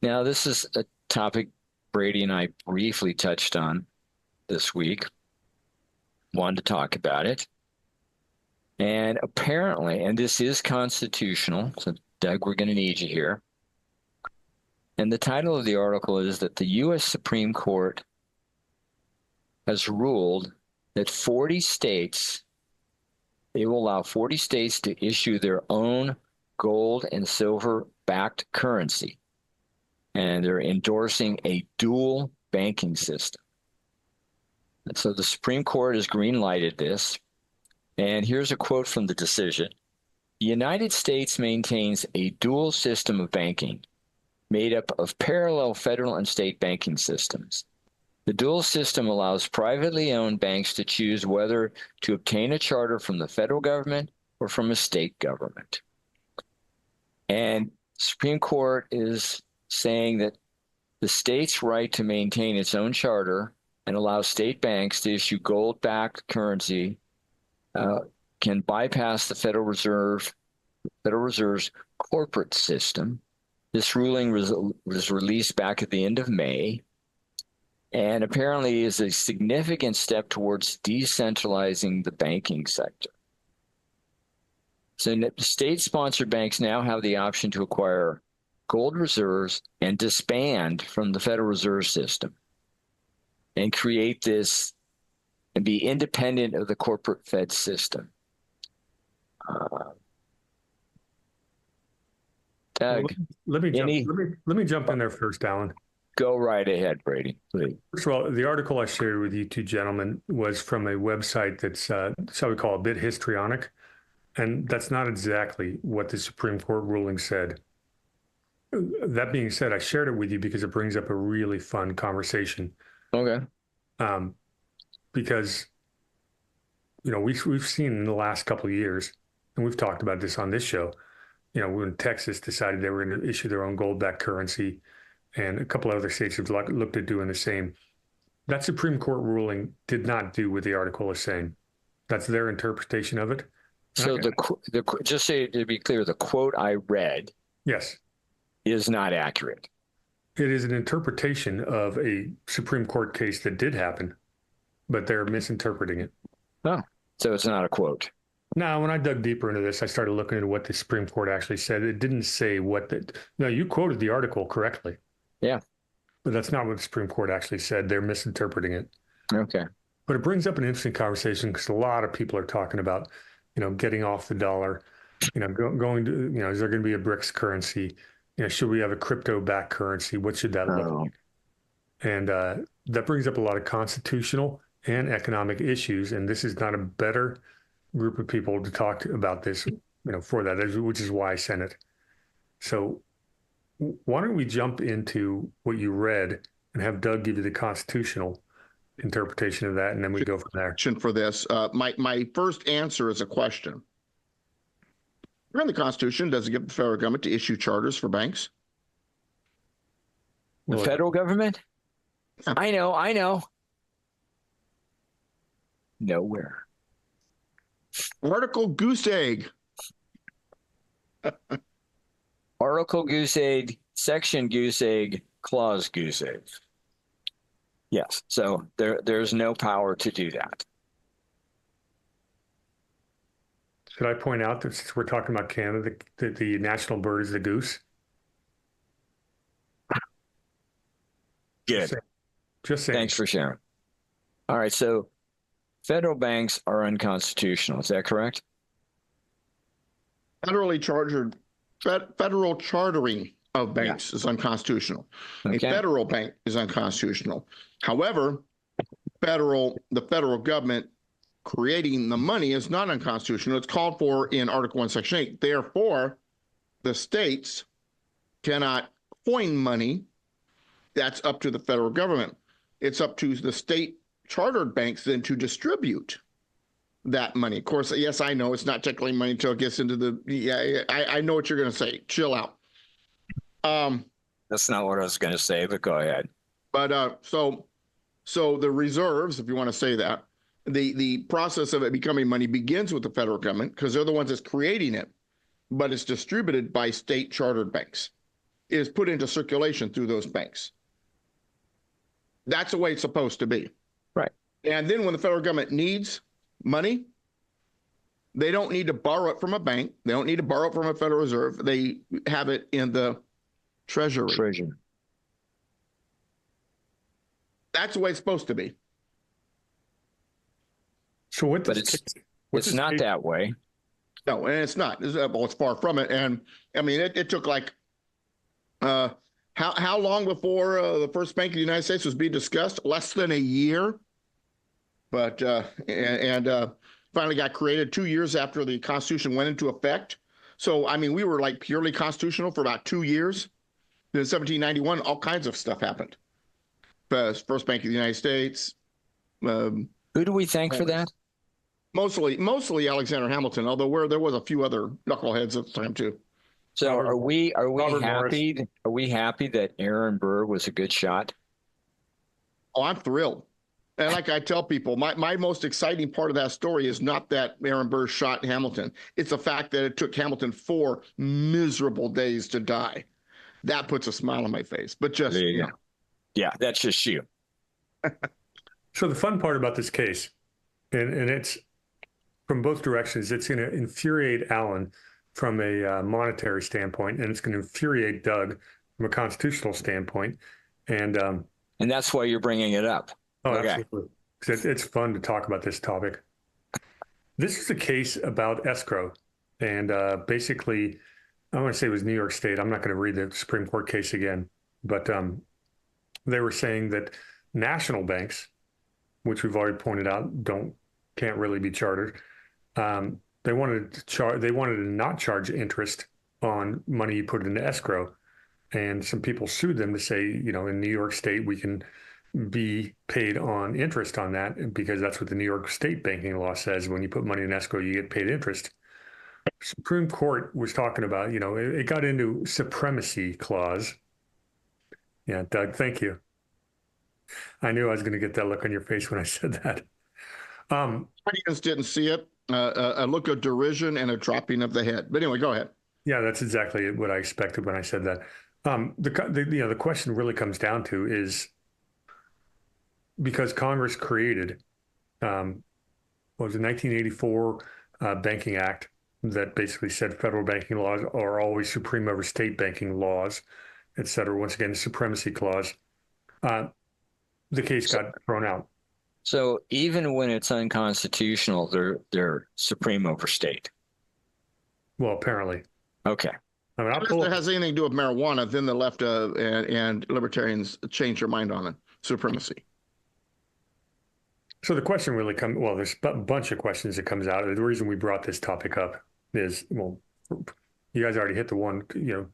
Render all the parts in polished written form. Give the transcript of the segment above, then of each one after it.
Now, this is a topic Brady and I briefly touched on this week. Wanted to talk about it. And apparently, and this is constitutional, so Doug, we're going to need you here. And the title of the article is that the U.S. Supreme Court has ruled that 40 states, they will allow 40 states to issue their own gold and silver backed currency. And they're endorsing a dual banking system. And so the Supreme Court has green-lighted this. And here's a quote from the decision. The United States maintains a dual system of banking made up of parallel federal and state banking systems. The dual system allows privately owned banks to choose whether to obtain a charter from the federal government or from a state government. And the Supreme Court is saying that the state's right to maintain its own charter and allow state banks to issue gold-backed currency can bypass the Federal Reserve's corporate system. This ruling was released back at the end of May, and apparently is a significant step towards decentralizing the banking sector. So state-sponsored banks now have the option to acquire gold reserves and disband from the Federal Reserve System and create this and be independent of the corporate Fed system. Doug, let me jump in there first, Alan. Go right ahead, Brady, please. First of all, the article I shared with you two gentlemen was from a website that's, shall we call it, a bit histrionic, and that's not exactly what the Supreme Court ruling said. That being said, I shared it with you because it brings up a really fun conversation. Okay. Because, you know, we've seen in the last couple of years, and we've talked about this on this show, you know, when Texas decided they were going to issue their own gold-backed currency, and a couple of other states have looked at doing the same. That Supreme Court ruling did not do what the article is saying. That's their interpretation of it. So just to be clear, the quote I read, yes, is not accurate. It is an interpretation of a Supreme Court case that did happen, but they're misinterpreting it. Oh, so it's not a quote. Now, when I dug deeper into this, I started looking at what the Supreme Court actually said. It didn't say what that. No, you quoted the article correctly. Yeah. But that's not what the Supreme Court actually said. They're misinterpreting it. Okay. But it brings up an interesting conversation because a lot of people are talking about, you know, getting off the dollar, you know, going to, you know, is there going to be a BRICS currency? You know, should we have a crypto-backed currency? What should that look like? And that brings up a lot of constitutional and economic issues. And this is not a better group of people to talk about this, you know, for that, which is why I sent it. So why don't we jump into what you read and have Doug give you the constitutional interpretation of that, and then we go from there. For this, my first answer is a question. Where in the Constitution does it give the federal government to issue charters for banks? The federal government? Yeah. I know. Nowhere. Article goose egg. Article goose egg, section goose egg, clause goose egg. Yes, so there's no power to do that. Should I point out that since we're talking about Canada, the national bird is the goose? Good. Just saying. Thanks for sharing. All right, so federal banks are unconstitutional. Is that correct? Federal chartering of banks is unconstitutional. Okay. A federal bank is unconstitutional. However, the federal government creating the money is not unconstitutional. It's called for in Article 1, Section 8. Therefore, the states cannot coin money. That's up to the federal government. It's up to the state chartered banks then to distribute that money. Of course, yes, I know it's not technically money until it gets into the, I know what you're going to say. Chill out. That's not what I was going to say, but go ahead. But so the reserves, if you want to say that, the process of it becoming money begins with the federal government because they're the ones that's creating it, but it's distributed by state chartered banks. is put into circulation through those banks. That's the way it's supposed to be. Right. And then when the federal government needs money, they don't need to borrow it from a bank. They don't need to borrow it from a Federal Reserve. They have it in the Treasury. That's the way it's supposed to be. So what? But it's not that way. No, and it's not. It's far from it. And I mean, it took like how long before the first bank of the United States was being discussed? Less than a year. But finally got created 2 years after the Constitution went into effect. So I mean, we were like purely constitutional for about 2 years. Then in 1791, all kinds of stuff happened. First Bank of the United States. Who do we thank for that? Mostly Alexander Hamilton, although there was a few other knuckleheads at the time too. So are we Robert happy? Morris. Are we happy that Aaron Burr was a good shot? Oh, I'm thrilled. And like I tell people, my most exciting part of that story is not that Aaron Burr shot Hamilton. It's the fact that it took Hamilton 4 miserable days to die. That puts a smile on my face. But just yeah, that's just you. So the fun part about this case, and it's from both directions, it's going to infuriate Alan from a monetary standpoint, and it's going to infuriate Doug from a constitutional standpoint. And that's why you're bringing it up. Oh, okay. Absolutely. It's fun to talk about this topic. This is a case about escrow. And basically, I want to say it was New York State. I'm not going to read the Supreme Court case again. But they were saying that national banks, which we've already pointed out, can't really be chartered. They wanted to not charge interest on money you put into escrow. And some people sued them to say, in New York State, we can be paid on interest on that because that's what the New York State banking law says. When you put money in escrow, you get paid interest. Supreme Court was talking about, it got into supremacy clause. Yeah, Doug, thank you. I knew I was going to get that look on your face when I said that. Audience didn't see it. A look of derision and a dropping of the head. But anyway, go ahead. Yeah, that's exactly what I expected when I said that. The question really comes down to is, because Congress created, what was it, 1984 Banking Act that basically said federal banking laws are always supreme over state banking laws, et cetera. Once again, the supremacy clause. The case got thrown out. So even when it's unconstitutional, they're supreme over state. Well, apparently. Okay. I mean, if it has anything to do with marijuana, then the left and libertarians change their mind on it. Supremacy. So the question really there's a bunch of questions that comes out. The reason we brought this topic up is, you guys already hit the one,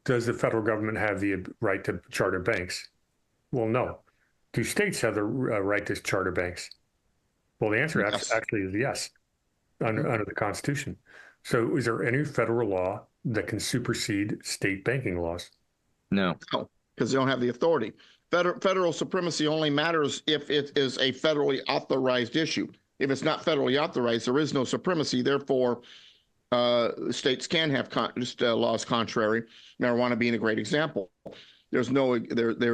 does the federal government have the right to charter banks? Well, no. Do states have the right to charter banks? Well, the answer actually is yes, under the Constitution. So is there any federal law that can supersede state banking laws? No, because they don't have the authority. Federal supremacy only matters if it is a federally authorized issue. If it's not federally authorized, there is no supremacy. Therefore, states can have laws contrary. Marijuana being a great example. There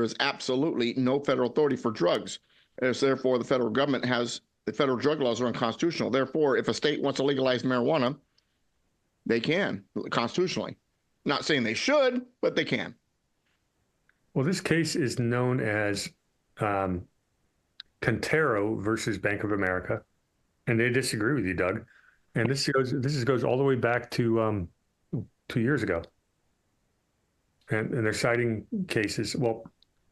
is absolutely no federal authority for drugs. Therefore, the federal drug laws are unconstitutional. Therefore, if a state wants to legalize marijuana, they can constitutionally. Not saying they should, but they can. Well, this case is known as Contero versus Bank of America, and they disagree with you, Doug. And this goes all the way back to 2 years ago. And they're citing cases. Well,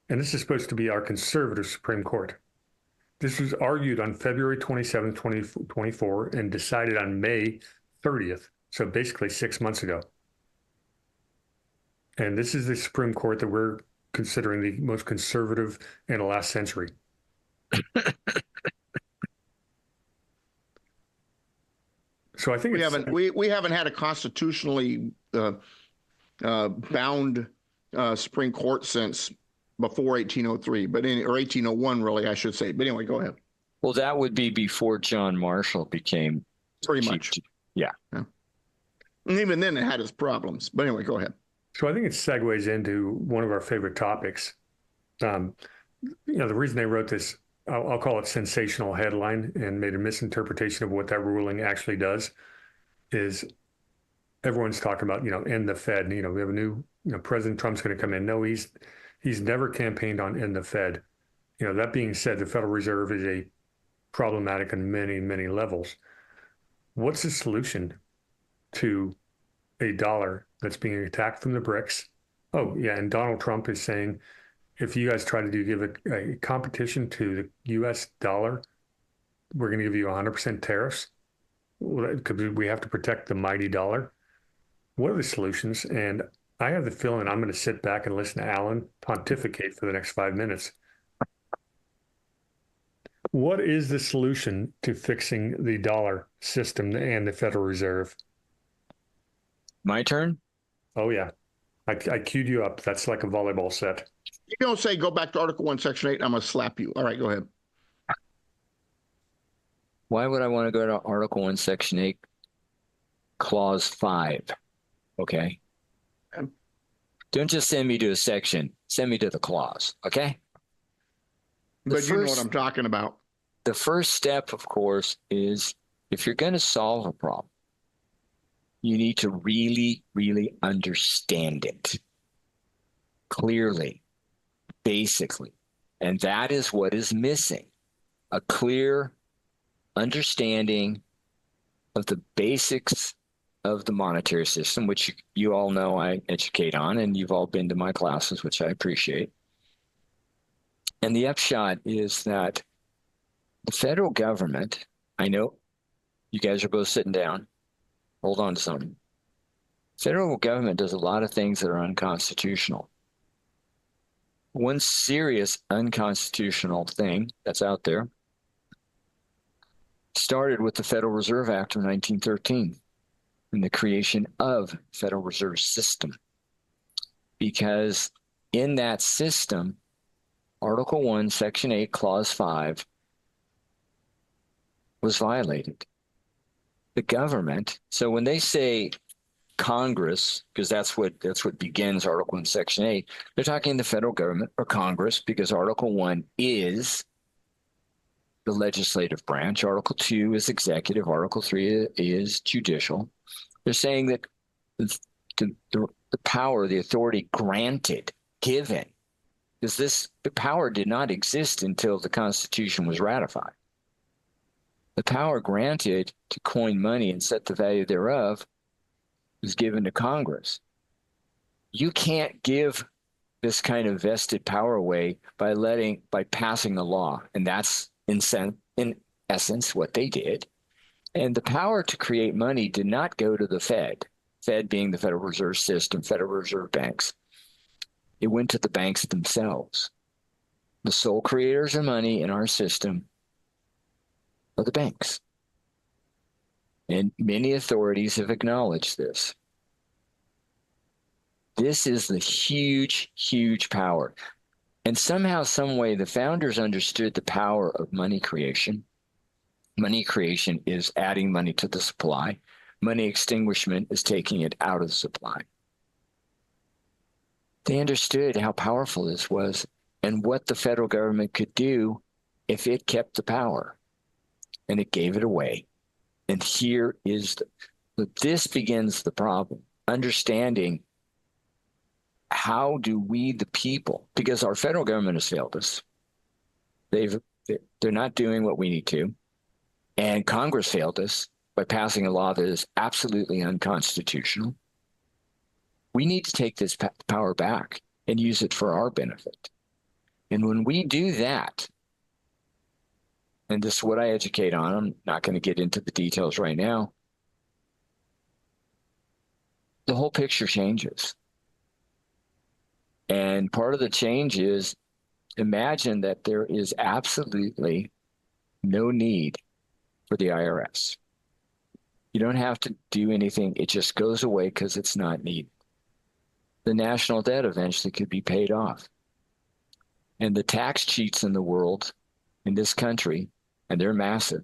and this is supposed to be our conservative Supreme Court. This was argued on February 27, 2024, and decided on May 30th. So basically 6 months ago. And this is the Supreme Court that we're considering the most conservative in the last century. So I think we haven't had a constitutionally bound Supreme Court since before 1803, or 1801, really, I should say. But anyway, go ahead. Well, that would be before John Marshall became pretty much. Yeah. And even then, it had its problems. But anyway, go ahead. So I think it segues into one of our favorite topics. Um, the reason they wrote this, I'll call it sensational headline and made a misinterpretation of what that ruling actually does, is everyone's talking about, end the Fed. We have a new, President Trump's going to come in. No, he's never campaigned on end the Fed. That being said, the Federal Reserve is a problematic on many, many levels. What's the solution to a dollar that's being attacked from the BRICS? Oh, yeah. And Donald Trump is saying, if you guys try to give a competition to the US dollar, we're going to give you 100% tariffs because we have to protect the mighty dollar. What are the solutions? And I have the feeling I'm going to sit back and listen to Alan pontificate for the next 5 minutes. What is the solution to fixing the dollar system and the Federal Reserve? My turn? Oh, yeah. I queued you up. That's like a volleyball set. You don't say go back to Article 1, Section 8, I'm going to slap you. All right, go ahead. Why would I want to go to Article 1, Section 8, Clause 5? Okay. Don't just send me to a section. Send me to the clause, okay? But you know what I'm talking about. The first step, of course, is if you're going to solve a problem, you need to really, really understand it clearly, basically. And that is what is missing, a clear understanding of the basics of the monetary system, which you all know I educate on, and you've all been to my classes, which I appreciate. And the upshot is that the federal government, I know you guys are both sitting down. Hold on to something. Federal government does a lot of things that are unconstitutional. One serious unconstitutional thing that's out there started with the Federal Reserve Act of 1913 and the creation of Federal Reserve System. Because in that system, Article 1, Section 8, Clause 5 was violated. The government, so when they say Congress, because that's what begins Article 1, Section 8, they're talking the federal government or Congress, because Article 1 is the legislative branch, Article 2 is executive, Article 3 is judicial. They're saying that the power, the authority granted, given, because the power did not exist until the Constitution was ratified. The power granted to coin money and set the value thereof was given to Congress. You can't give this kind of vested power away by passing a law, and that's in essence what they did. And the power to create money did not go to the Fed being the Federal Reserve System, Federal Reserve banks. It went to the banks themselves. The sole creators of money in our system are the banks. And many authorities have acknowledged this. This is the huge, huge power. And somehow, some way, the founders understood the power of money creation. Money creation is adding money to the supply. Money extinguishment is taking it out of the supply. They understood how powerful this was and what the federal government could do if it kept the power. And it gave it away. And here is this begins the problem. Understanding how do we, the people, because our federal government has failed us. They're not doing what we need to. And Congress failed us by passing a law that is absolutely unconstitutional. We need to take this power back and use it for our benefit. And when we do that, and this is what I educate on, I'm not going to get into the details right now, the whole picture changes. And part of the change is, imagine that there is absolutely no need for the IRS. You don't have to do anything. It just goes away because it's not needed. The national debt eventually could be paid off. And the tax cheats in the world, in this country, and they're massive,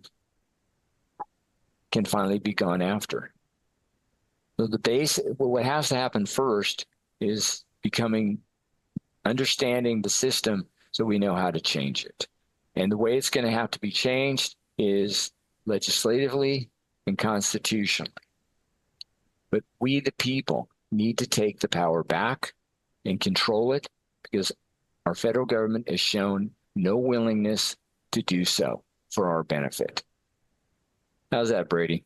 can finally be gone after. So what has to happen first is understanding the system so we know how to change it. And the way it's going to have to be changed is legislatively and constitutionally. But we, the people, need to take the power back and control it because our federal government has shown no willingness to do so for our benefit. How's that, Brady?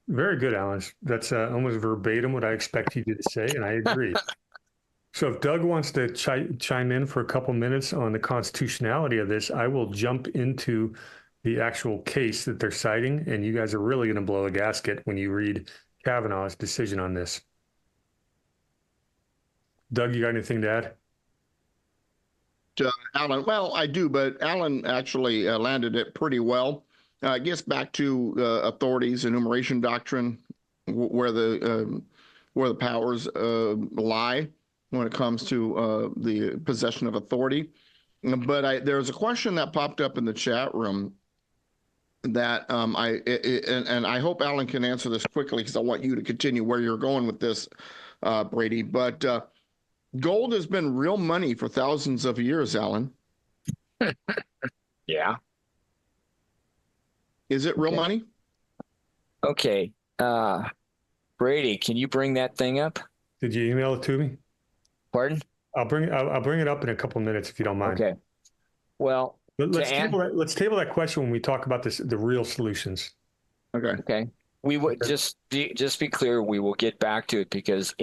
Very good, Alan. That's almost verbatim what I expect you to say, and I agree. So if Doug wants to chime in for a couple minutes on the constitutionality of this, I will jump into the actual case that they're citing, and you guys are really going to blow a gasket when you read Kavanaugh's decision on this. Doug, you got anything to add? Alan, well, I do, but Alan actually landed it pretty well. It gets back to authorities, enumeration doctrine, where the powers lie when it comes to the possession of authority. But there's a question that popped up in the chat room that I hope Alan can answer this quickly because I want you to continue where you're going with this, Brady. But gold has been real money for thousands of years, Alan. Yeah. Is it real money? Okay. Brady, can you bring that thing up? Did you email it to me? Pardon? I'll bring it up in a couple of minutes if you don't mind. Okay. Well, let's table that question when we talk about the real solutions. Okay. Okay. We would just be clear. We will get back to it because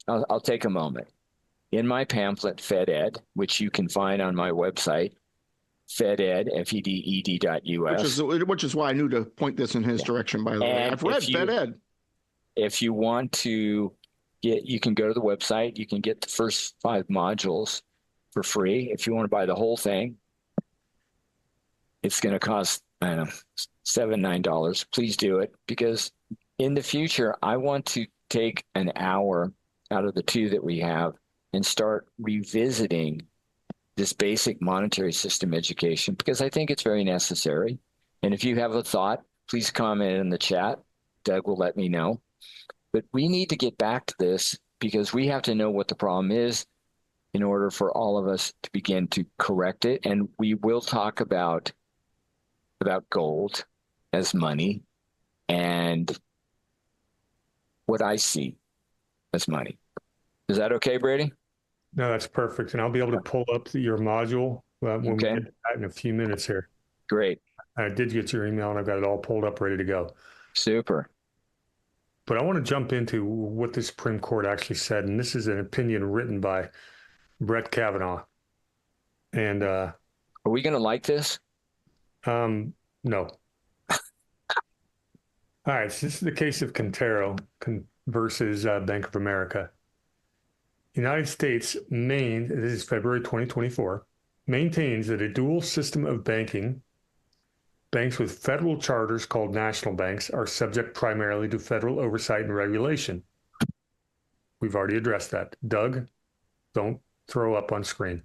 I'll take a moment. In my pamphlet, FedEd, which you can find on my website, FedEd, FEDED.us. Which is why I knew to point this in his direction, by the way. I've read FedEd. If you want to you can go to the website. You can get the first 5 modules for free. If you want to buy the whole thing, it's going to cost, I don't know, $7, $9. Please do it because in the future, I want to take an hour out of the 2 that we have and start revisiting this basic monetary system education because I think it's very necessary. And if you have a thought, please comment in the chat. Doug will let me know. But we need to get back to this because we have to know what the problem is in order for all of us to begin to correct it. And we will talk about gold as money and what I see as money. Is that okay, Brady? No, that's perfect. And I'll be able to pull up your module when we get to that in a few minutes here. Great. I did get your email and I've got it all pulled up, ready to go. Super. But I want to jump into what the Supreme Court actually said. And this is an opinion written by Brett Kavanaugh. And are we going to like this? No. All right. So this is the case of Quintero versus Bank of America. United States, this is February 2024, maintains that a dual system of banking, banks with federal charters called national banks, are subject primarily to federal oversight and regulation. We've already addressed that. Doug, don't throw up on screen.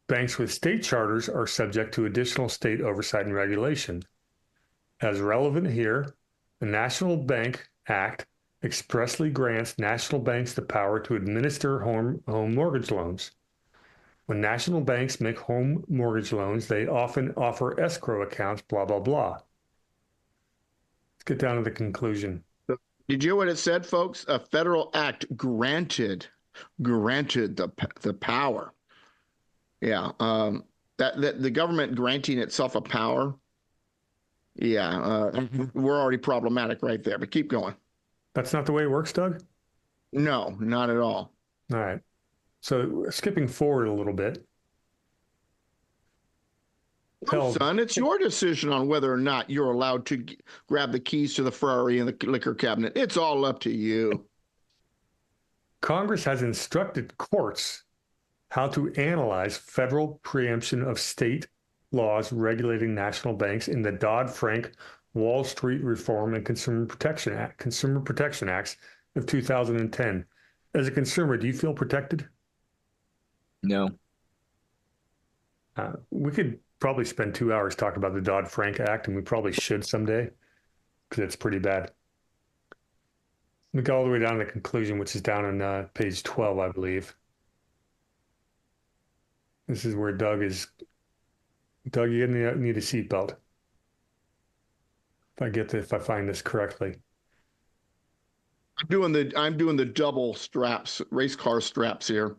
Banks with state charters are subject to additional state oversight and regulation. As relevant here, the National Bank Act expressly grants national banks the power to administer home mortgage loans. When national banks make home mortgage loans, they often offer escrow accounts, blah, blah, blah. Let's get down to the conclusion. Did you hear what it said, folks? A federal act granted the power. Yeah, that the government granting itself a power. Yeah, we're already problematic right there, but keep going. That's not the way it works, Doug? No, not at all. All right. So skipping forward a little bit. No, son, it's your decision on whether or not you're allowed to grab the keys to the Ferrari and the liquor cabinet. It's all up to you. Congress has instructed courts how to analyze federal preemption of state laws regulating national banks in the Dodd-Frank Wall Street Reform and Consumer Protection Acts of 2010. As a consumer, do you feel protected? No. We could probably spend 2 hours talking about the Dodd-Frank Act, and we probably should someday because it's pretty bad. We go all the way down to the conclusion, which is down on page 12, I believe. This is where Doug is. Doug, you're gonna need a seatbelt. If I find this correctly. I'm doing the double straps, race car straps here.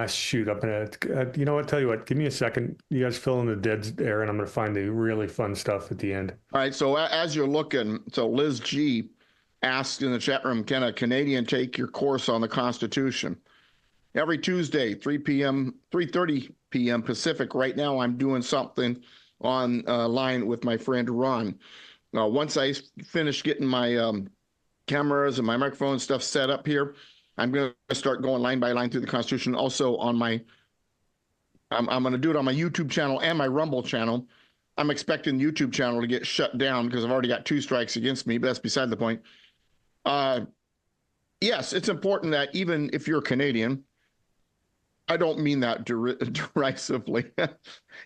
Shoot, I'm gonna. You know what? Tell you what. Give me a second. You guys fill in the dead air, and I'm gonna find the really fun stuff at the end. All right. So as you're looking, so Liz G asked in the chat room, can a Canadian take your course on the Constitution? Every Tuesday, 3:30 p.m. Pacific. Right now, I'm doing something on line with my friend Ron. Once I finish getting my cameras and my microphone stuff set up here, I'm going to start going line by line through the Constitution. Also on I'm going to do it on my YouTube channel and my Rumble channel. I'm expecting the YouTube channel to get shut down because I've already got 2 strikes against me, but that's beside the point. Yes, it's important that even if you're Canadian, I don't mean that derisively,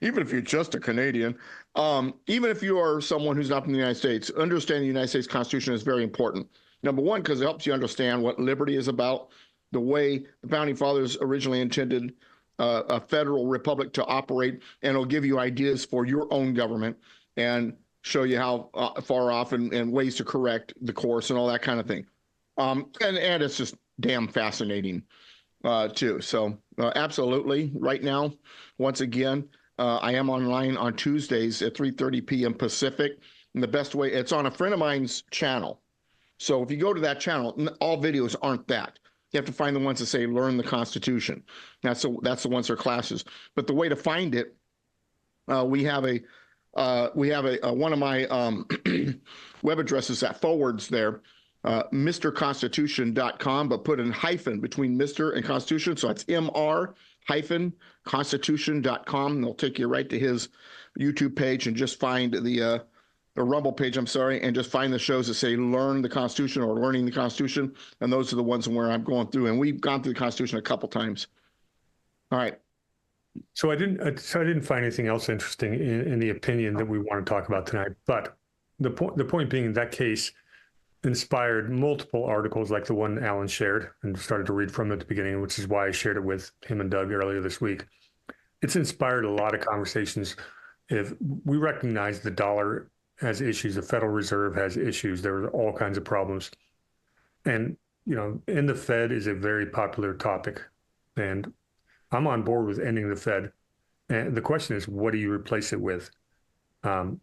even if you're just a Canadian, even if you are someone who's not from the United States, understanding the United States Constitution is very important. Number one, because it helps you understand what liberty is about, the way the Founding Fathers originally intended a federal republic to operate, and it'll give you ideas for your own government and show you how far off and ways to correct the course and all that kind of thing. And it's just damn fascinating too. So absolutely, right now, once again, I am online on Tuesdays at 3:30 p.m. Pacific. And the best way, it's on a friend of mine's channel. So if you go to that channel, all videos aren't that. You have to find the ones that say "Learn the Constitution." That's the ones that are classes. But the way to find it, we have a one of my web addresses that forwards there, mrconstitution.com, but put in hyphen between Mr. and Constitution. So it's mr-constitution.com. They'll take you right to his YouTube page and just find the Rumble page, I'm sorry, and just find the shows that say Learn the Constitution or Learning the Constitution. And those are the ones where I'm going through. And we've gone through the Constitution a couple times. All right. So I didn't find anything else interesting in the opinion that we want to talk about tonight. But the point being, that case inspired multiple articles like the one Alan shared and started to read from at the beginning, which is why I shared it with him and Doug earlier this week. It's inspired a lot of conversations. If we recognize the dollar has issues, the Federal Reserve has issues, there are all kinds of problems. And, and the Fed is a very popular topic. And I'm on board with ending the Fed. And the question is, what do you replace it with? Well,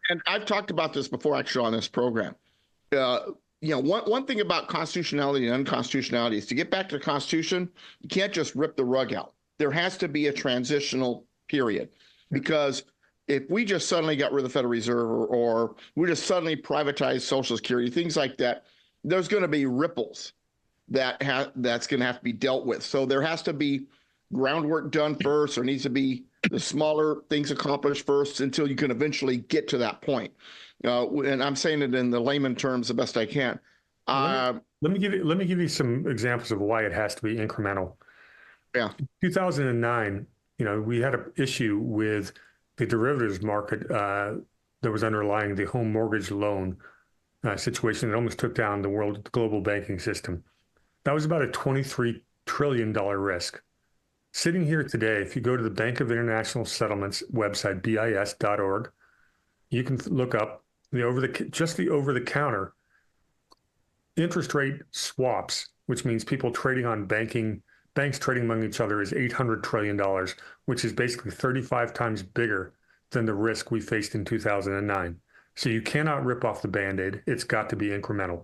and I've talked about this before, actually, on this program. One thing about constitutionality and unconstitutionality is to get back to the Constitution, you can't just rip the rug out. There has to be a transitional period, because if we just suddenly got rid of the Federal Reserve or we just suddenly privatized Social Security, things like that, there's going to be ripples that's going to have to be dealt with. So there has to be groundwork done first. There needs to be the smaller things accomplished first until you can eventually get to that point. And I'm saying it in the layman terms the best I can. Let me give you some examples of why it has to be incremental. Yeah. In 2009, we had an issue with the derivatives market that was underlying the home mortgage loan situation that almost took down the global banking system. That was about a $23 trillion risk. Sitting here today, if you go to the Bank of International Settlements website, BIS.org, you can look up the over-the-counter interest rate swaps, which means people trading on banks trading among each other, is $800 trillion, which is basically 35 times bigger than the risk we faced in 2009. So you cannot rip off the Band-Aid. It's got to be incremental.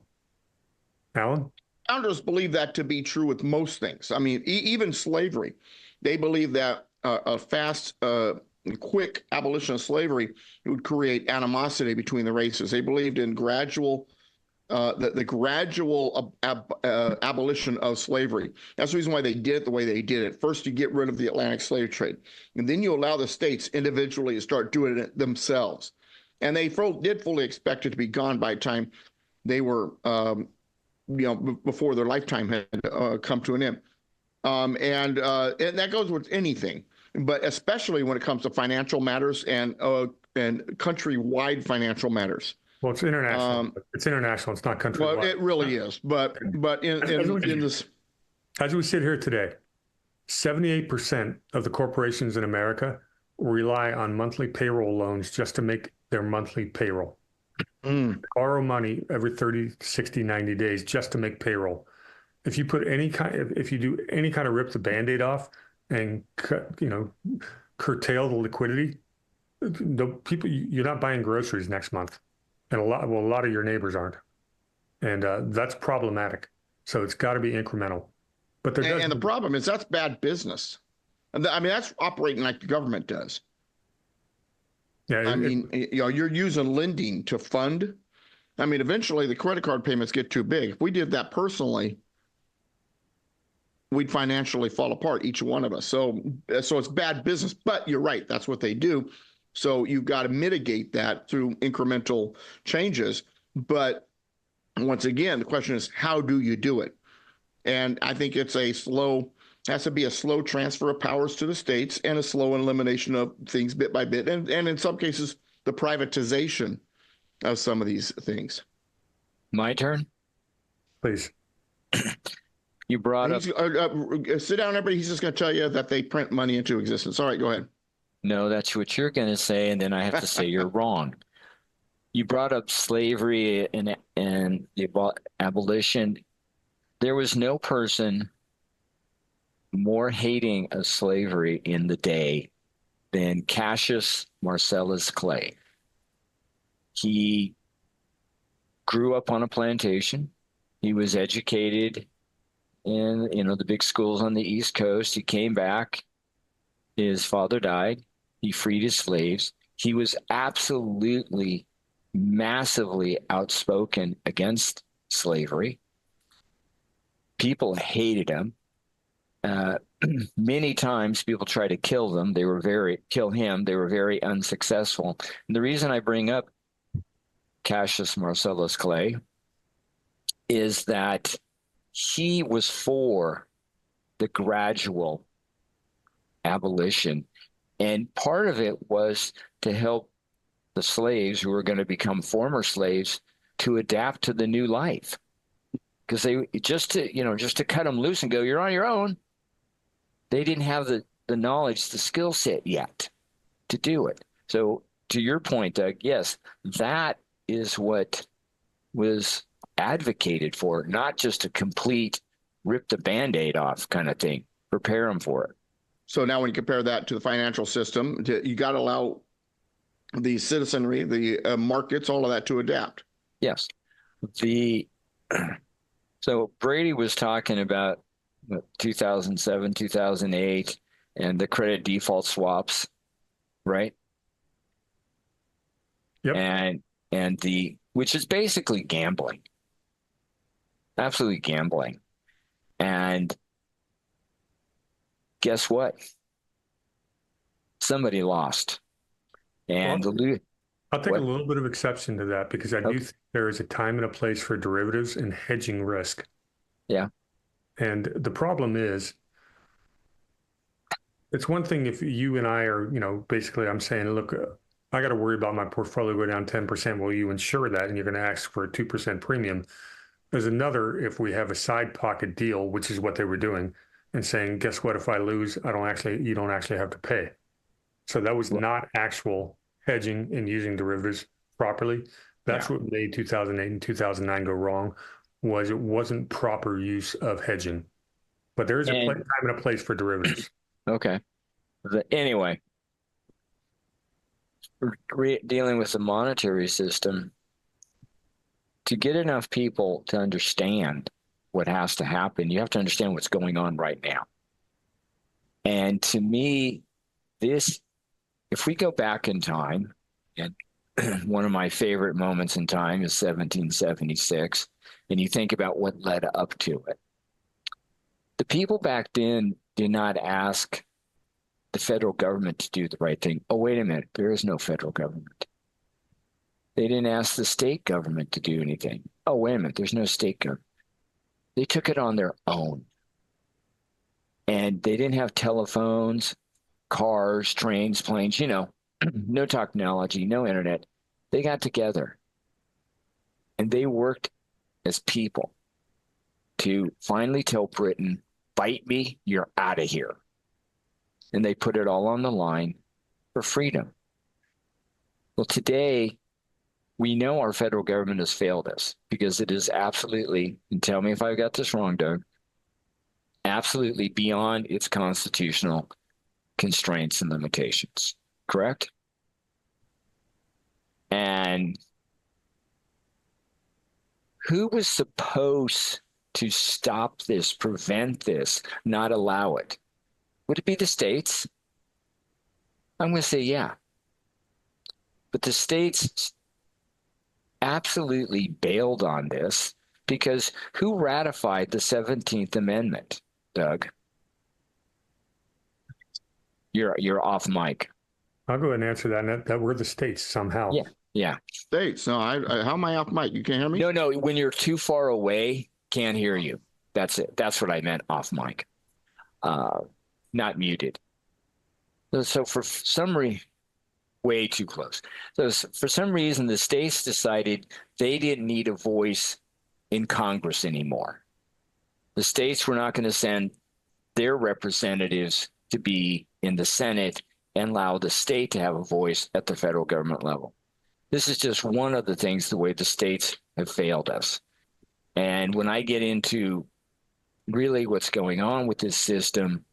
Alan? Founders believe that to be true with most things. I mean, even slavery. They believe that a fast, quick abolition of slavery would create animosity between the races. They believed in gradual abolition of slavery. That's the reason why they did it the way they did it. First, you get rid of the Atlantic slave trade, and then you allow the states individually to start doing it themselves. And they did fully expect it to be gone by the time they were, before their lifetime had come to an end. And that goes with anything, but especially when it comes to financial matters and countrywide financial matters. Well, it's international. It's international. It's not countrywide. Well, it really is. But in this, as we sit here today, 78% of the corporations in America rely on monthly payroll loans just to make their monthly payroll. Borrow money every 30, 60, 90 days just to make payroll. If you put if you do any kind of rip the Band-Aid off and curtail the liquidity, you're not buying groceries next month. And a lot of your neighbors aren't. And that's problematic. So it's got to be incremental. But the problem is that's bad business. I mean, that's operating like the government does. Yeah, you're using lending to fund. I mean, eventually the credit card payments get too big. If we did that personally, we'd financially fall apart, each one of us. So it's bad business. But you're right, that's what they do. So you've got to mitigate that through incremental changes. But once again, the question is, how do you do it? And I think it's has to be a slow transfer of powers to the states and a slow elimination of things bit by bit. And in some cases, the privatization of some of these things. My turn? Please. You brought up... sit down, everybody. He's just going to tell you that they print money into existence. All right, go ahead. No, that's what you're going to say, and then I have to say you're wrong. You brought up slavery and the abolition. There was no person more hating of slavery in the day than Cassius Marcellus Clay. He grew up on a plantation. He was educated in the big schools on the East Coast. He came back. His father died. He freed his slaves. He was absolutely, massively outspoken against slavery. People hated him. Many times people tried to kill him. They were very unsuccessful. And the reason I bring up Cassius Marcellus Clay is that he was for the gradual abolition. And part of it was to help the slaves who were going to become former slaves to adapt to the new life. Because they just to cut them loose and go, you're on your own. They didn't have the knowledge, the skill set yet to do it. So to your point, Doug, yes, that is what was advocated for, not just a complete rip the Band-Aid off kind of thing. Prepare them for it. So now when you compare that to the financial system, you got to allow the citizenry, the markets, all of that to adapt. Yes. So Brady was talking about 2007, 2008, and the credit default swaps, right? Yep. And which is basically gambling, absolutely gambling. And guess what? Somebody lost. And I'll take a little bit of exception to that because I do think there is a time and a place for derivatives and hedging risk. Yeah. And the problem is, it's one thing if you and I are, basically I'm saying, look, I got to worry about my portfolio go down 10%. Will you insure that? And you're going to ask for a 2% premium. There's another if we have a side pocket deal, which is what they were doing, and saying, guess what? If I lose, you don't actually have to pay. So that was not actual hedging and using derivatives properly. That's what made 2008 and 2009 go wrong. It wasn't proper use of hedging. But there is a time and a place for derivatives. Okay. Anyway, dealing with the monetary system, to get enough people to understand what has to happen, you have to understand what's going on right now. And to me, if we go back in time, and one of my favorite moments in time is 1776, and you think about what led up to it. The people back then did not ask the federal government to do the right thing. Oh, wait a minute, there is no federal government. They didn't ask the state government to do anything. Oh, wait a minute, there's no state government. They took it on their own. And they didn't have telephones, cars, trains, planes, no technology, no internet. They got together And they worked as people to finally tell Britain, fight me, you're out of here. And they put it all on the line for freedom. Well, today, we know our federal government has failed us because it is absolutely, and tell me if I got this wrong, Doug, absolutely beyond its constitutional constraints and limitations. Correct? And who was supposed to stop this, prevent this, not allow it? Would it be the states? I'm going to say yeah. But the states absolutely bailed on this because who ratified the 17th Amendment, Doug? You're off mic. I'll go ahead and answer that. That we're the states somehow. Yeah. States. No, how am I off mic? You can't hear me? No. When you're too far away, can't hear you. That's it. That's what I meant, off mic. Not muted. So for some reason, way too close. So for some reason, the states decided they didn't need a voice in Congress anymore. The states were not going to send their representatives to be in the Senate and allow the state to have a voice at the federal government level. This is just one of the things, the way the states have failed us. And when I get into really what's going on with this system,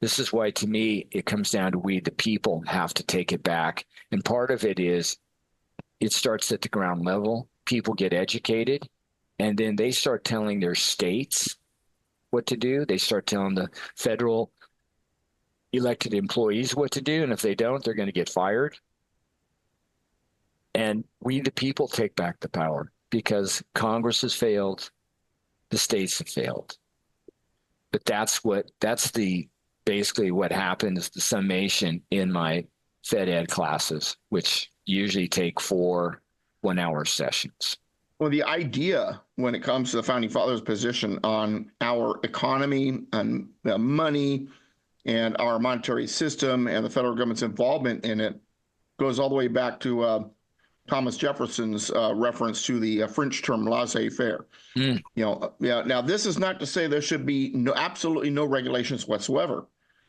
this is why, to me, it comes down to we, the people, have to take it back. And part of it is it starts at the ground level. People get educated, and then they start telling their states what to do. They start telling the federal elected employees what to do. And if they don't, they're going to get fired. And we, the people, take back the power because Congress has failed. The states have failed. But that's basically what happens, the summation in my Fed Ed classes, which usually take 4 one-hour sessions. Well, the idea when it comes to the Founding Fathers' position on our economy and money and our monetary system and the federal government's involvement in it goes all the way back to Thomas Jefferson's reference to the French term laissez-faire. Now, this is not to say there should be absolutely no regulations whatsoever,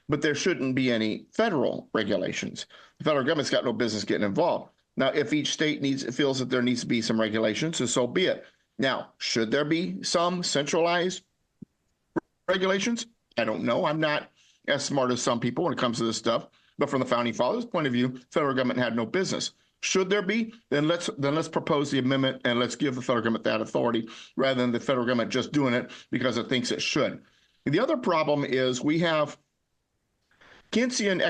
but there shouldn't be any federal regulations. The federal government's got no business getting involved. Now, if each state feels that there needs to be some regulations, so be it. Now, should there be some centralized regulations? I don't know. I'm not as smart as some people when it comes to this stuff. But from the Founding Fathers' point of view, federal government had no business. Should there be? Then let's propose the amendment and let's give the federal government that authority rather than the federal government just doing it because it thinks it should. The other problem is we have Keynesian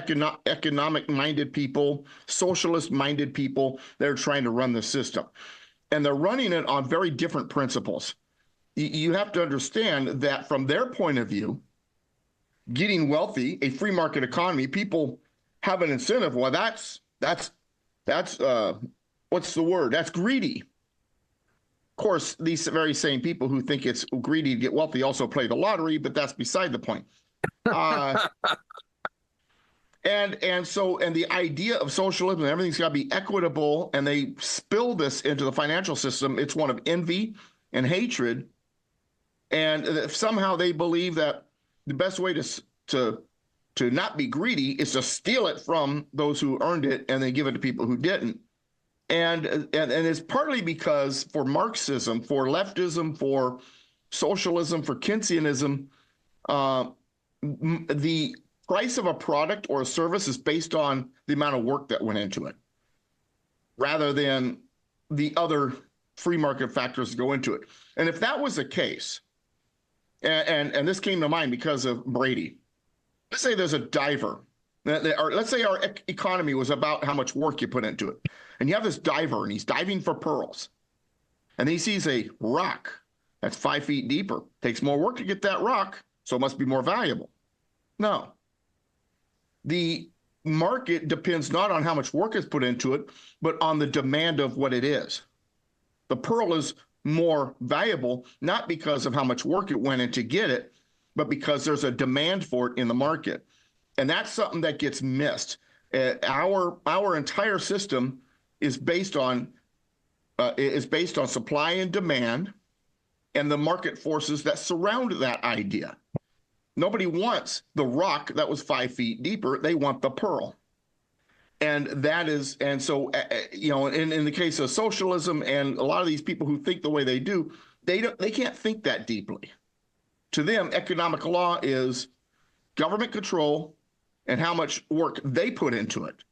economic-minded people, socialist-minded people that are trying to run the system. And they're running it on very different principles. You have to understand that from their point of view, getting wealthy, a free market economy, people have an incentive. Well, that's what's the word? That's greedy. Of course, these very same people who think it's greedy to get wealthy also play the lottery, but that's beside the point. And the idea of socialism and everything's got to be equitable, and they spill this into the financial system. It's one of envy and hatred, and somehow they believe that the best way to not be greedy is to steal it from those who earned it and then give it to people who didn't. And it's partly because for Marxism, for leftism, for socialism, for Keynesianism, the price of a product or a service is based on the amount of work that went into it, rather than the other free market factors that go into it. And if that was the case, and this came to mind because of Brady, let's say there's a diver, or let's say our economy was about how much work you put into it. And you have this diver, and he's diving for pearls. And he sees a rock that's 5 feet deeper. Takes more work to get that rock, so it must be more valuable. No. The market depends not on how much work is put into it, but on the demand of what it is. The pearl is more valuable, not because of how much work it went in to get it, but because there's a demand for it in the market. And that's something that gets missed. Our entire system is based on is based on supply and demand and the market forces that surround that idea. Nobody wants the rock that was 5 feet deeper. They want the pearl. And so, in the case of socialism and a lot of these people who think the way they do, they can't think that deeply. To them, economic law is government control and how much work they put into it,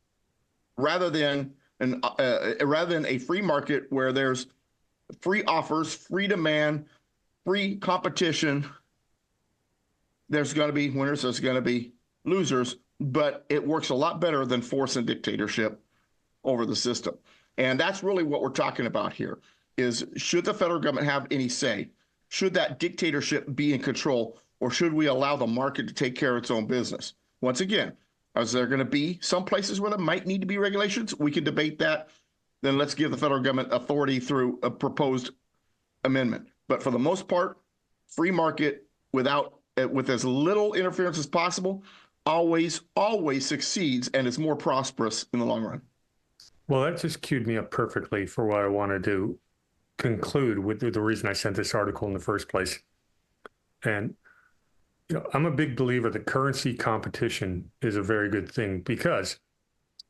rather than a free market where there's free offers, free demand, free competition. There's going to be winners, there's going to be losers, but it works a lot better than force and dictatorship over the system. And that's really what we're talking about here, is should the federal government have any say? Should that dictatorship be in control, or should we allow the market to take care of its own business? Once again, is there going to be some places where there might need to be regulations? We can debate that. Then let's give the federal government authority through a proposed amendment. But for the most part, free market with as little interference as possible always succeeds and is more prosperous in the long run. Well, that just queued me up perfectly for what I want to conclude with the reason I sent this article in the first place. And I'm a big believer that currency competition is a very good thing, because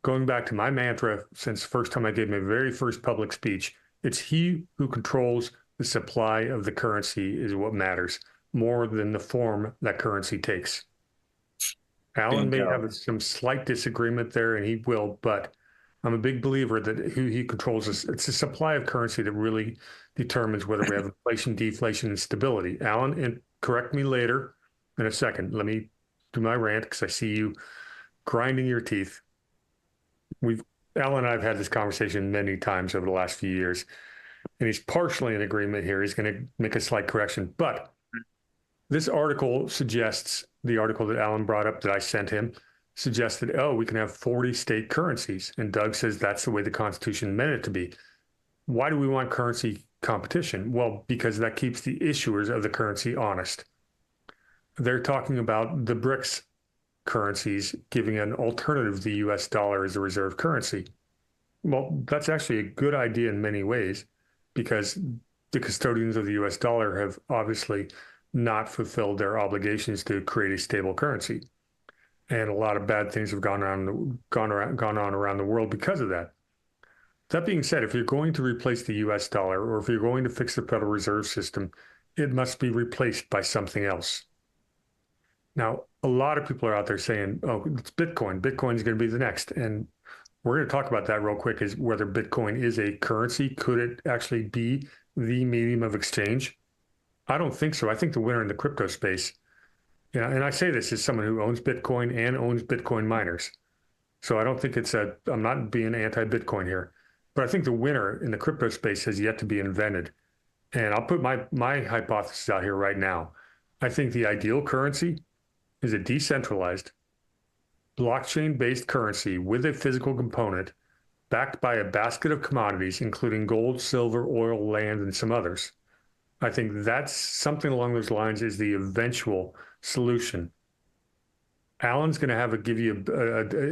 going back to my mantra since the first time I gave my very first public speech, it's he who controls the supply of the currency is what matters more than the form that currency takes. Alan may have some slight disagreement there, and he will, but I'm a big believer that who he controls it's the supply of currency that really determines whether we have inflation, deflation, and stability. Alan, and correct me later in a second. Let me do my rant because I see you grinding your teeth. Alan and I have had this conversation many times over the last few years, and he's partially in agreement here. He's going to make a slight correction, but this article suggests, the article that Alan brought up that I sent him, suggested, we can have 40 state currencies. And Doug says that's the way the Constitution meant it to be. Why do we want currency competition? Well, because that keeps the issuers of the currency honest. They're talking about the BRICS currencies giving an alternative to the US dollar as a reserve currency. Well, that's actually a good idea in many ways, because the custodians of the US dollar have obviously not fulfilled their obligations to create a stable currency. And a lot of bad things have gone on around the world because of that. That being said, if you're going to replace the US dollar, or if you're going to fix the Federal Reserve System, it must be replaced by something else. Now, a lot of people are out there saying, it's Bitcoin. Bitcoin's going to be the next. And we're going to talk about that real quick, is whether Bitcoin is a currency. Could it actually be the medium of exchange? I don't think so. I think the winner in the crypto space, and I say this as someone who owns Bitcoin and owns Bitcoin miners. So I don't think I'm not being anti-Bitcoin here, but I think the winner in the crypto space has yet to be invented. And I'll put my hypothesis out here right now. I think the ideal currency is a decentralized, blockchain-based currency with a physical component backed by a basket of commodities, including gold, silver, oil, land, and some others. I think that's something along those lines is the eventual solution. Alan's going to give you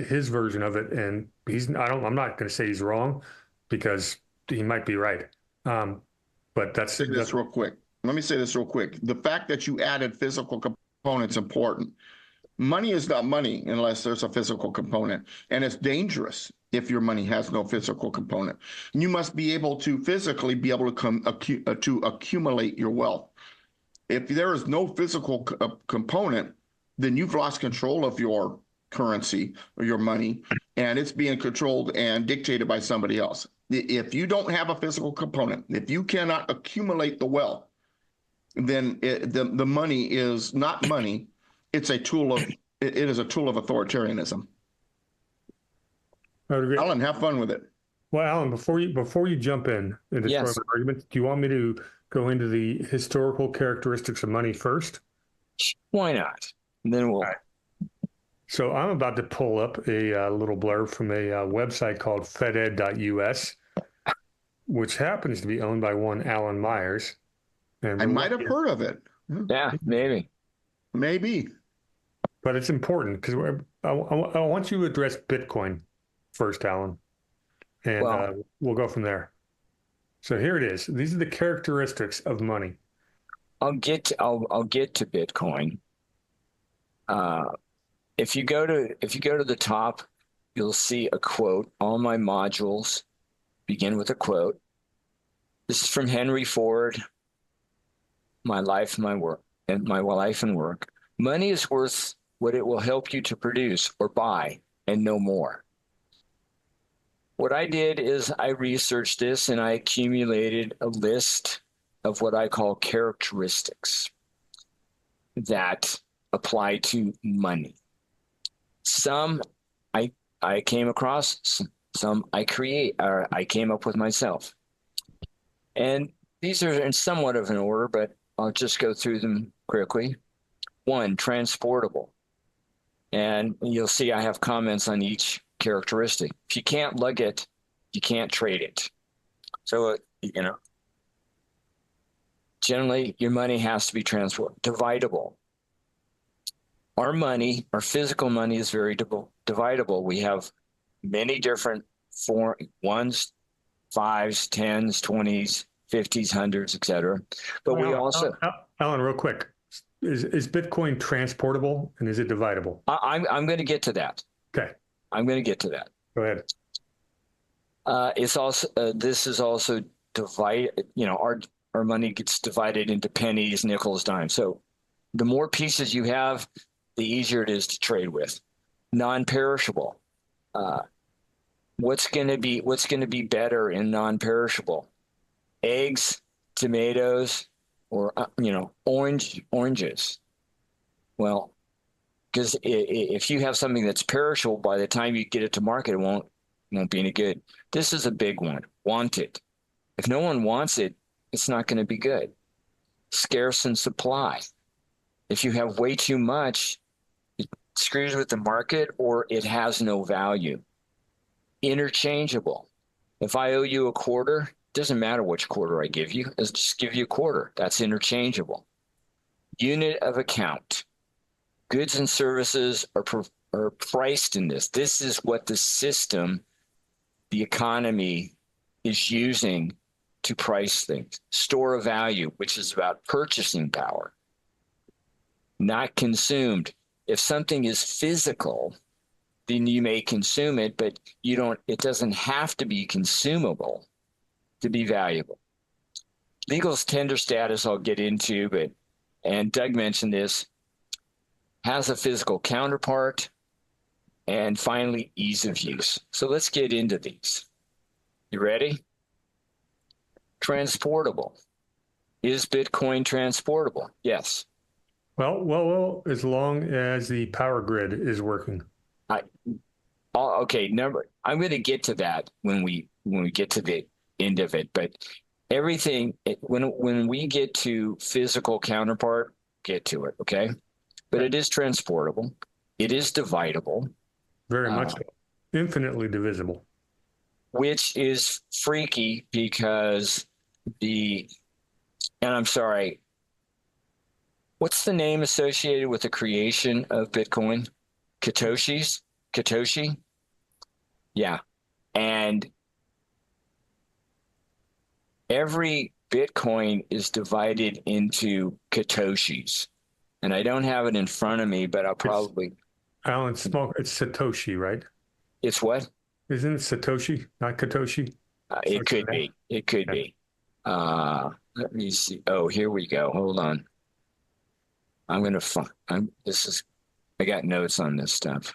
his version of it, and I'm not going to say he's wrong, because he might be right. But that's real quick. Let me say this real quick. The fact that you added physical components important. Money is not money unless there's a physical component, and it's dangerous if your money has no physical component. You must be able to physically be able to accumulate your wealth. If there is no physical component, then you've lost control of your currency or your money, and it's being controlled and dictated by somebody else. If you don't have a physical component, if you cannot accumulate the wealth, then the money is not money. It is a tool of authoritarianism. Alan, have fun with it. Well, Alan, before you jump in this yes. argument, do you want me to go into the historical characteristics of money first? Why not? And then we'll. Right. So I'm about to pull up a little blurb from a website called feded.us, which happens to be owned by one Alan Myers. And I might have heard of it. Yeah, maybe. But it's important because I want you to address Bitcoin first, Alan, and we'll go from there. So here it is. These are the characteristics of money. I'll get to Bitcoin. If you go to the top, you'll see a quote. All my modules begin with a quote. This is from Henry Ford, My Life, My Work, and My Life and Work. Money is worth what it will help you to produce or buy, and no more. What I did is I researched this and I accumulated a list of what I call characteristics that apply to money. Some I came across, some I came up with myself. And these are in somewhat of an order, but I'll just go through them quickly. 1, transportable. And you'll see I have comments on each characteristic. If you can't lug it, you can't trade it. So, generally your money has to be transportable. Dividable. Our money, our physical money is very dividable. We have many different ones, 5s, 10s, 20s, 50s, 100s, etc. But we also, Alan, real quick, is Bitcoin transportable and is it dividable? I'm going to get to that. Okay. I'm going to get to that. Go ahead. It's also this is also divided. Our money gets divided into pennies, nickels, dimes. So the more pieces you have, the easier it is to trade with. Non-perishable. What's going to be better in non-perishable? Eggs, tomatoes, or oranges. Well, because if you have something that's perishable, by the time you get it to market, it won't be any good. This is a big one. Want it. If no one wants it, it's not going to be good. Scarce in supply. If you have way too much, it screws with the market or it has no value. Interchangeable. If I owe you a quarter, it doesn't matter which quarter I give you. I'll just give you a quarter. That's interchangeable. Unit of account. Goods and services are priced in this. This is what the system, the economy, is using to price things. Store of value, which is about purchasing power. Not consumed. If something is physical, then you may consume it, but it doesn't have to be consumable to be valuable. Legal tender status I'll get into, and Doug mentioned this, has a physical counterpart, and finally, ease of use. So let's get into these. You ready? Transportable. Is Bitcoin transportable? Yes. Well, as long as the power grid is working. Okay, I'm going to get to that when we get to the end of it, but everything when we get to physical counterpart, get to it, okay? But it is transportable. It is dividable. Very much so. Infinitely divisible. Which is freaky because and I'm sorry, what's the name associated with the creation of Bitcoin? Satoshi? Yeah. And every Bitcoin is divided into Satoshis. And I don't have it in front of me, but I'll probably... Alan, it's Satoshi, right? It's what? Isn't it Satoshi, not Katoshi? It could be. It could be. Let me see. Oh, here we go. Hold on. I'm going to find... I got notes on this stuff.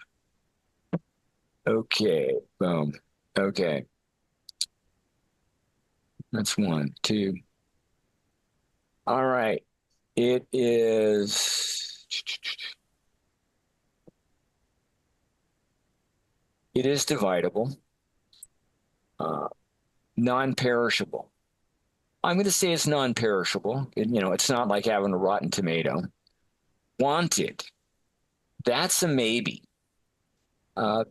Okay. Boom. Okay. That's 1, 2. All right. It is dividable, non-perishable. I'm going to say it's non-perishable. It's not like having a rotten tomato. Wanted. That's a maybe.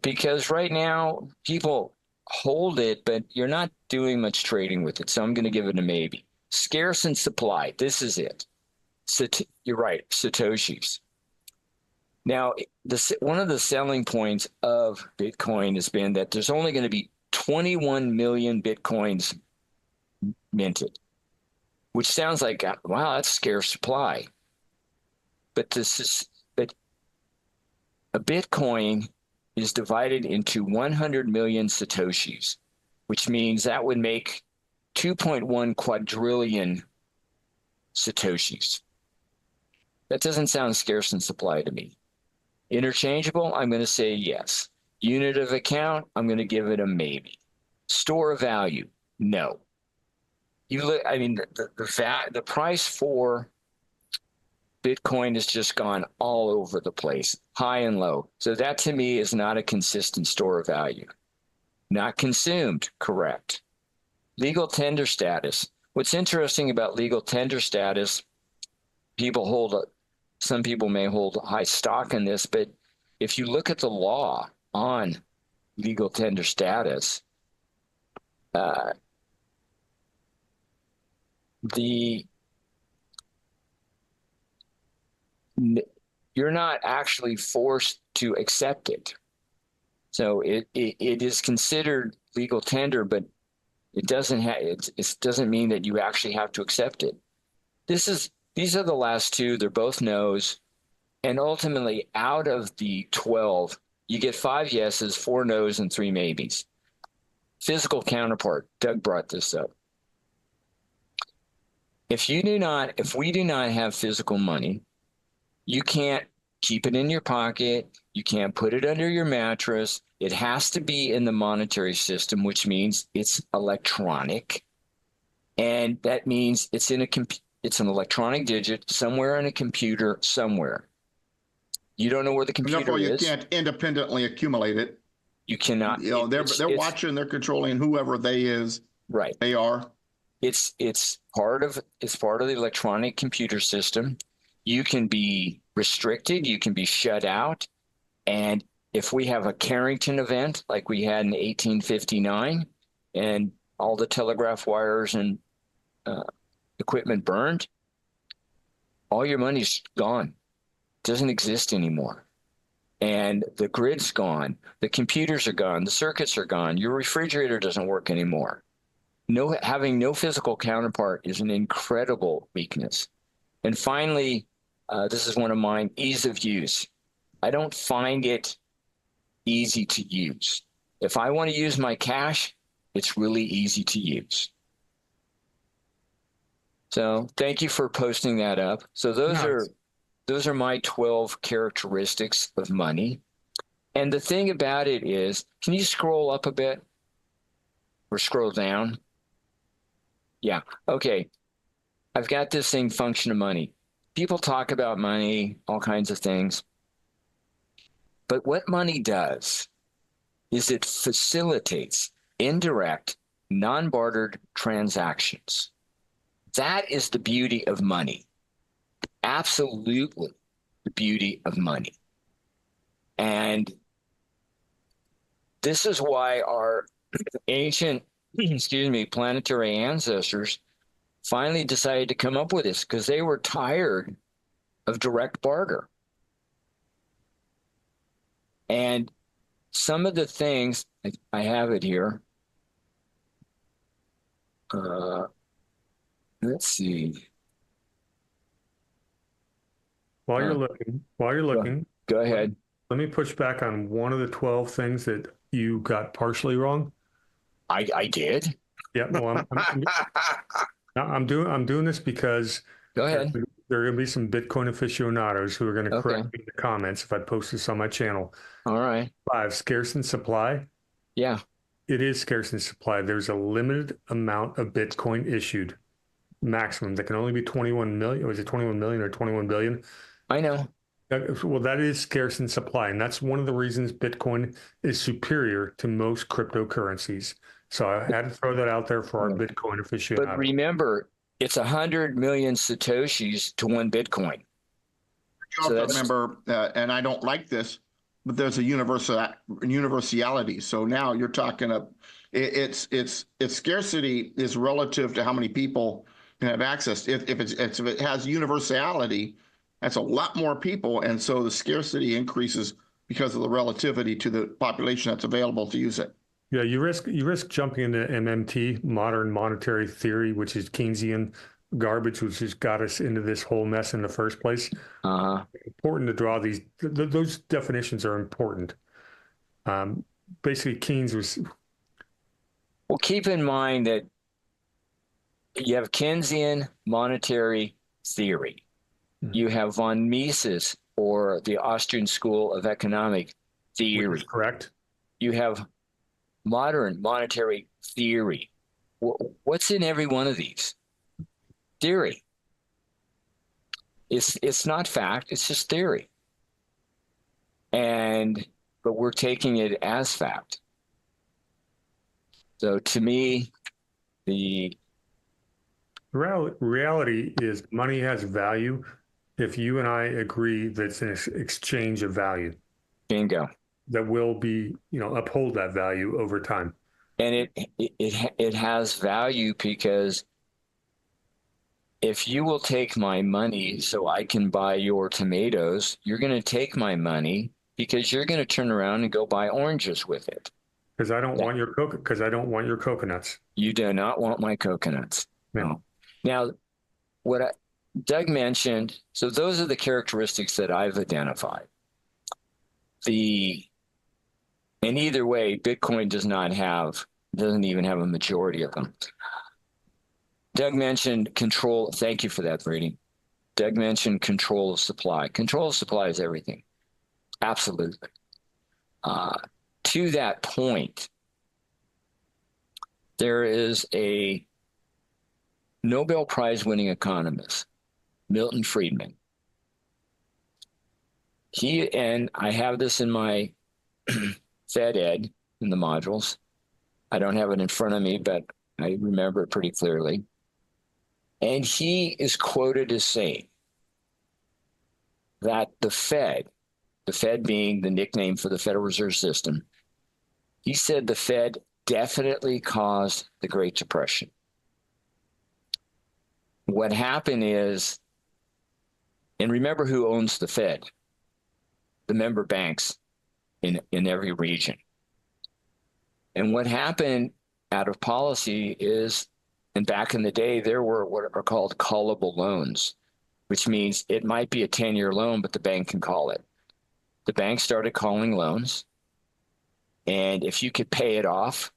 Because right now people hold it, but you're not doing much trading with it. So I'm going to give it a maybe. Scarce in supply. This is it. You're right, Satoshis. Now, one of the selling points of Bitcoin has been that there's only going to be 21 million Bitcoins minted, which sounds like, wow, that's scarce supply. But but a Bitcoin is divided into 100 million Satoshis, which means that would make 2.1 quadrillion Satoshis. That doesn't sound scarce in supply to me. Interchangeable, I'm going to say yes. Unit of account, I'm going to give it a maybe. Store of value, no. You look, I mean, the price for Bitcoin has just gone all over the place, high and low. So that to me is not a consistent store of value. Not consumed, correct. Legal tender status. What's interesting about legal tender status, some people may hold high stock in this, but if you look at the law on legal tender status, you're not actually forced to accept it. So it is considered legal tender, but it doesn't mean that you actually have to accept it. These are the last two. They're both no's. And ultimately, out of the 12, you get 5 yeses, 4 no's, and 3 maybes. Physical counterpart. Doug brought this up. If we do not have physical money, you can't keep it in your pocket. You can't put it under your mattress. It has to be in the monetary system, which means it's electronic. And that means it's an electronic digit somewhere in a computer somewhere. You don't know where the computer is. Therefore, you can't independently accumulate it. You cannot. You know, they're watching, they're controlling whoever they is. Right. They are. It's part of the electronic computer system. You can be restricted. You can be shut out. And if we have a Carrington event like we had in 1859, and all the telegraph wires and equipment burned, all your money's gone. Doesn't exist anymore. And the grid's gone. The computers are gone. The circuits are gone. Your refrigerator doesn't work anymore. Having no physical counterpart is an incredible weakness. And finally, this is one of mine, ease of use. I don't find it easy to use. If I want to use my cash, it's really easy to use. So thank you for posting that up. So those are my 12 characteristics of money. And the thing about it is, can you scroll up a bit or scroll down? Yeah. Okay. I've got this thing, function of money. People talk about money, all kinds of things. But what money does is it facilitates indirect, non-bartered transactions. That is the beauty of money. Absolutely the beauty of money. And this is why our ancient, planetary ancestors finally decided to come up with this, because they were tired of direct barter. And some of the things, I have it here. Let's see. While you're looking, go ahead. Let me push back on one of the 12 things that you got partially wrong. I did. Yeah, well, I'm doing this because go ahead. There are going to be some Bitcoin aficionados who are going to correct me in the comments if I post this on my channel. All right. 5, scarce in supply. Yeah. It is scarce in supply. There's a limited amount of Bitcoin issued. Maximum. That can only be 21 million. Was it 21 million or 21 billion? I know. Well, that is scarce in supply. And that's one of the reasons Bitcoin is superior to most cryptocurrencies. So I had to throw that out there for our Bitcoin aficionados. But remember, it's 100 million Satoshis to 1 Bitcoin. You also remember, and I don't like this, but there's a universality. So now you're talking its scarcity is relative to how many people can have access. If it has universality, that's a lot more people, and so the scarcity increases because of the relativity to the population that's available to use it. Yeah, you risk jumping into MMT, modern monetary theory, which is Keynesian garbage, which has got us into this whole mess in the first place. Uh-huh. Important to draw those definitions are important. Um, Basically, Keynes was Well, keep in mind that you have Keynesian monetary theory. You have von Mises, or the Austrian School of Economic which is Theory. correct. You have modern monetary theory. What's in every one of these? Theory. It's not fact, it's just theory. But we're taking it as fact. So to me, the Reality is money has value if you and I agree that it's an exchange of value bingo. that will be, uphold that value over time. And it has value because if you will take my money so I can buy your tomatoes, you're going to take my money because you're going to turn around and go buy oranges with it. Because I don't want your coconuts. You do not want my coconuts. Yeah. No. Now, Doug mentioned, so those are the characteristics that I've identified. And either way, Bitcoin doesn't even have a majority of them. Doug mentioned control. Thank you for that, Brady. Doug mentioned control of supply. Control of supply is everything. Absolutely. To that point, there is a Nobel Prize winning economist, Milton Friedman. And I have this in my Fed Ed in the modules. I don't have it in front of me, but I remember it pretty clearly. And he is quoted as saying that the Fed being the nickname for the Federal Reserve System, he said the Fed definitely caused the Great Depression. What happened is, and remember who owns the Fed? The member banks in every region. And what happened out of policy is, and back in the day, there were what are called callable loans, which means it might be a 10-year loan, but the bank can call it. The bank started calling loans, and if you could pay it off,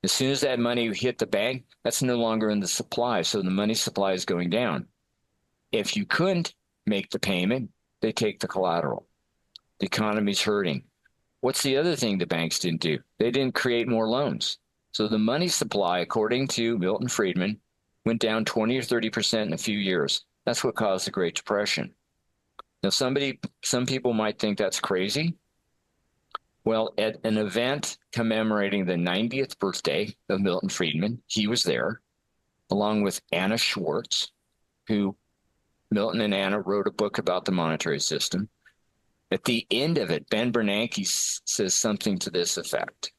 as soon as that money hit the bank, that's no longer in the supply, so the money supply is going down. If you couldn't make the payment, they take the collateral. The economy's hurting. What's the other thing the banks didn't do? They didn't create more loans. So the money supply, according to Milton Friedman, went down 20 or 30% in a few years. That's what caused the Great Depression. Now, some people might think that's crazy. Well, at an event commemorating the 90th birthday of Milton Friedman, he was there, along with Anna Schwartz, who Milton and Anna wrote a book about the monetary system. At the end of it, Ben Bernanke says something to this effect.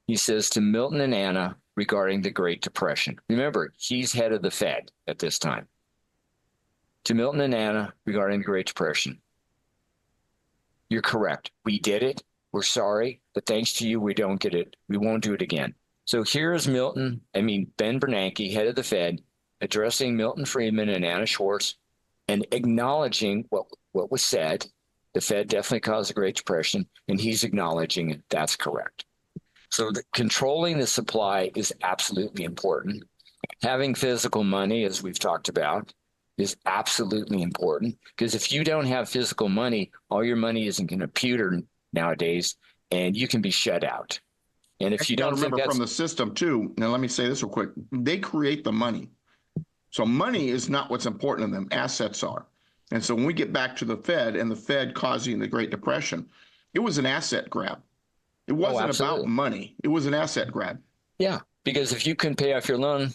He says to Milton and Anna regarding the Great Depression. Remember, he's head of the Fed at this time. To Milton and Anna regarding the Great Depression. You're correct. We did it. We're sorry, but thanks to you, we don't get it. We won't do it again. So here's Ben Bernanke, head of the Fed, addressing Milton Friedman and Anna Schwartz and acknowledging what was said. The Fed definitely caused the Great Depression, and he's acknowledging it. That's correct. So controlling the supply is absolutely important. Having physical money, as we've talked about, is absolutely important, because if you don't have physical money, all your money is in a computer nowadays, and you can be shut out. And if you don't remember from the system too, now let me say this real quick. They create the money. So money is not what's important to them. Assets are. And so when we get back to the Fed and the Fed causing the Great Depression, it was an asset grab. It wasn't about money. It was an asset grab. Yeah, because if you couldn't pay off your loan,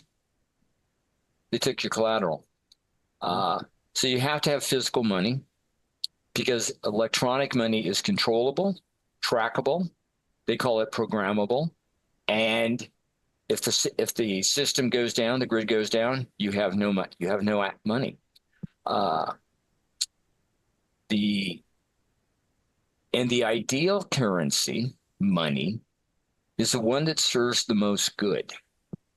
they took your collateral. So you have to have physical money, because electronic money is controllable, trackable. They call it programmable. And if the system goes down, the grid goes down, you have no money. You have no money. The ideal currency, money, is the one that serves the most good.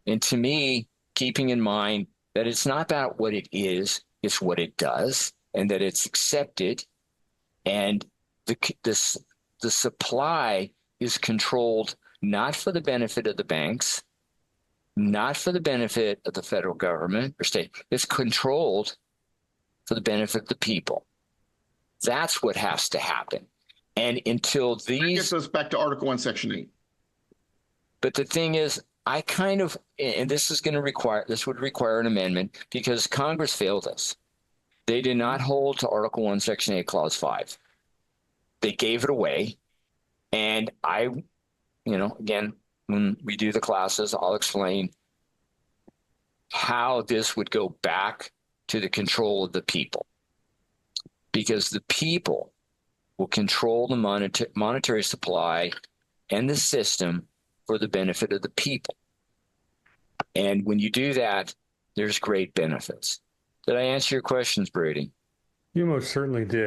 And to me, keeping in mind that it's not about what it is, it's what it does, and that it's accepted, and the supply is controlled not for the benefit of the banks, not for the benefit of the federal government or state. It's controlled for the benefit of the people. That's what has to happen. And until these... That gets us back to Article 1, Section 8. But the thing is, I kind of, and this would require an amendment because Congress failed us. They did not hold to Article 1, Section 8, Clause 5. They gave it away. And again, when we do the classes, I'll explain how this would go back to the control of the people. Because the people will control the monetary supply and the system for the benefit of the people. And when you do that, there's great benefits. Did I answer your questions, Brady? You most certainly did.